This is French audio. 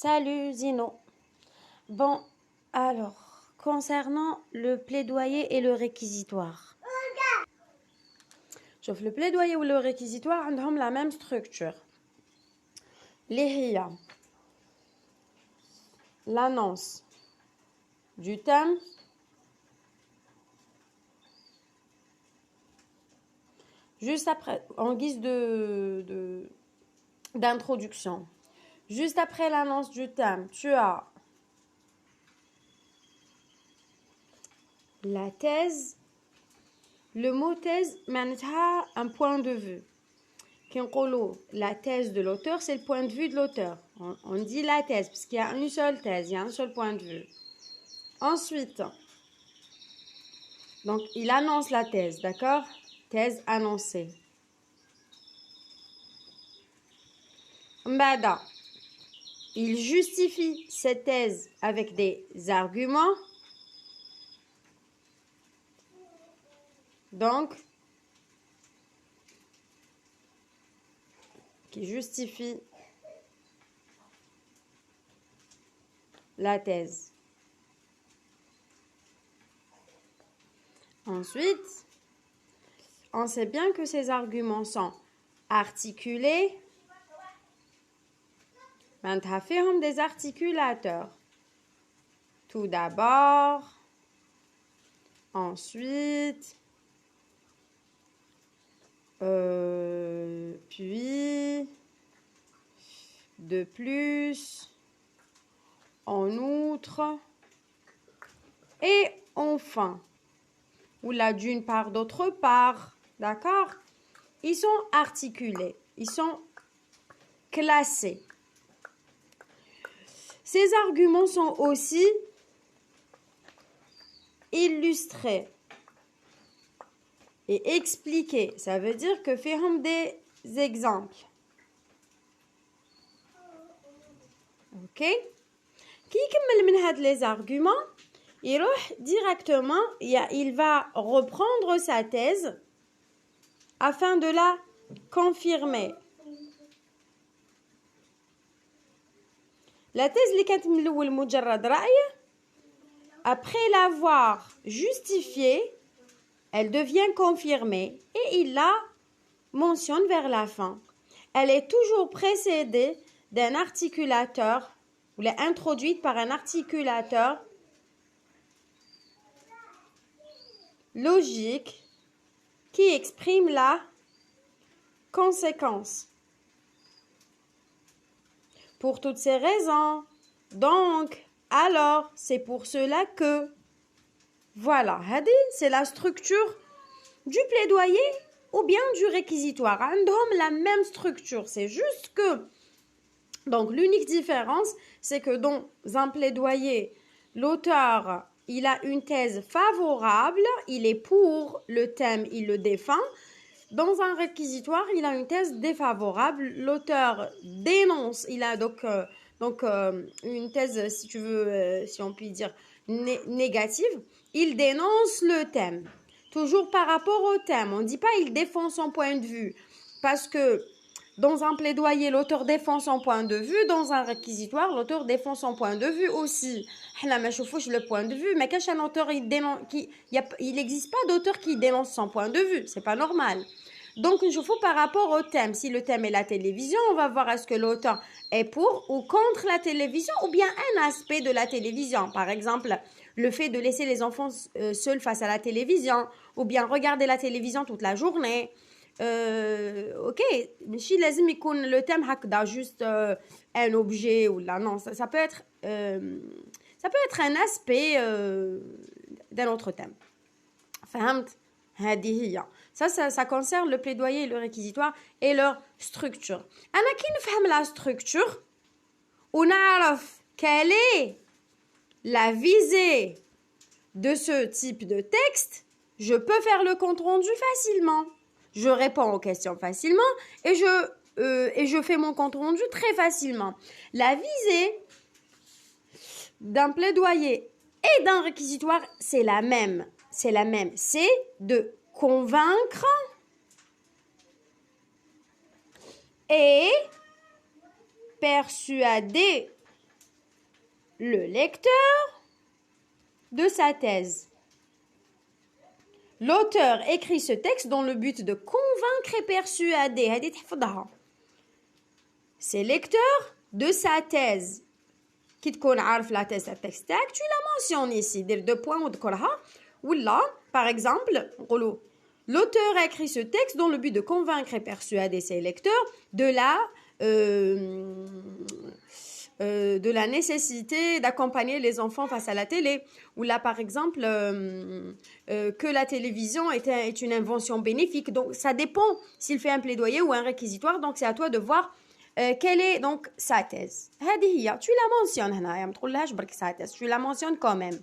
Salut Zino. Bon, alors, concernant le plaidoyer et le réquisitoire. شوف le plaidoyer ou le réquisitoire عندهم la même structure. اللي هي l'annonce du thème, juste après, en guise d'introduction. Juste après l'annonce du thème, tu as la thèse. Le mot thèse, معناتها un point de vue. La thèse de l'auteur, c'est le point de vue de l'auteur. On dit la thèse, parce qu'il y a une seule thèse, il y a un seul point de vue. Ensuite, donc il annonce la thèse, d'accord? Thèse annoncée. Mbada, il justifie cette thèse avec des arguments. Donc, qui justifie la thèse. Ensuite, on sait bien que ces arguments sont articulés. Maintenant, فيهم des articulateurs. Tout d'abord, ensuite, puis, de plus, en outre, et enfin, ou là d'une part, d'autre part, d'accord? Ils sont articulés, ils sont classés. Ces arguments sont aussi illustrés et expliqués. Ça veut dire que فيهم des exemples. Ok? Qui يكمل من هاد les arguments, يروح directement, il va reprendre sa thèse afin de la confirmer. La thèse اللي كانت من الأول مجرد رأي, après l'avoir justifiée, elle devient confirmée et il la mentionne vers la fin. Elle est toujours précédée d'un articulateur, ou est introduite par un articulateur logique qui exprime la conséquence. Pour toutes ces raisons, donc, alors, c'est pour cela que, voilà, c'est la structure du plaidoyer ou bien du réquisitoire. عندهم la même structure, c'est juste que, donc l'unique différence, c'est que dans un plaidoyer, l'auteur, il a une thèse favorable, il est pour le thème, il le défend. Dans un réquisitoire, il a une thèse défavorable. L'auteur dénonce, il a donc une thèse, si tu veux, si on peut dire, négative. Il dénonce le thème. Toujours par rapport au thème. On ne dit pas il défend son point de vue. Parce que dans un plaidoyer, l'auteur défend son point de vue. Dans un réquisitoire, l'auteur défend son point de vue aussi. Le point de vue, mais qu'un auteur, il n'existe pas d'auteur qui dénonce son point de vue. C'est pas normal. Donc, il faut par rapport au thème. Si le thème est la télévision, on va voir est-ce que l'auteur est pour ou contre la télévision ou bien un aspect de la télévision. Par exemple, le fait de laisser les enfants seuls face à la télévision ou bien regarder la télévision toute la journée. Ok, le thème هكذا juste un objet ou là, non, ça peut être un aspect d'un autre thème. فهمت؟ هذه هي. Ça concerne le plaidoyer et le réquisitoire et leur structure. أنا كي نفهم la structure ونعرف quelle est la visée de ce type de texte, je peux faire le compte rendu facilement. Je réponds aux questions facilement et je fais mon compte rendu très facilement. La visée d'un plaidoyer et d'un réquisitoire, c'est la même. C'est la même. C'est de convaincre et persuader le lecteur de sa thèse. L'auteur écrit ce texte dans le but de convaincre et persuader. C'est lecteur de sa thèse. Qui تكون عارف la thèse texte تاعك tu la mentionnes ici دير 2 points وذكرها ولا par exemple نقولوا l'auteur a écrit ce texte dans le but de convaincre et persuader ses lecteurs de la nécessité d'accompagner les enfants face à la télé. Ou là, par exemple, que la télévision est une invention bénéfique. Donc, ça dépend s'il fait un plaidoyer ou un réquisitoire. Donc, c'est à toi de voir quelle est donc sa thèse. Tu la mentionnes, tu la mentionnes quand même.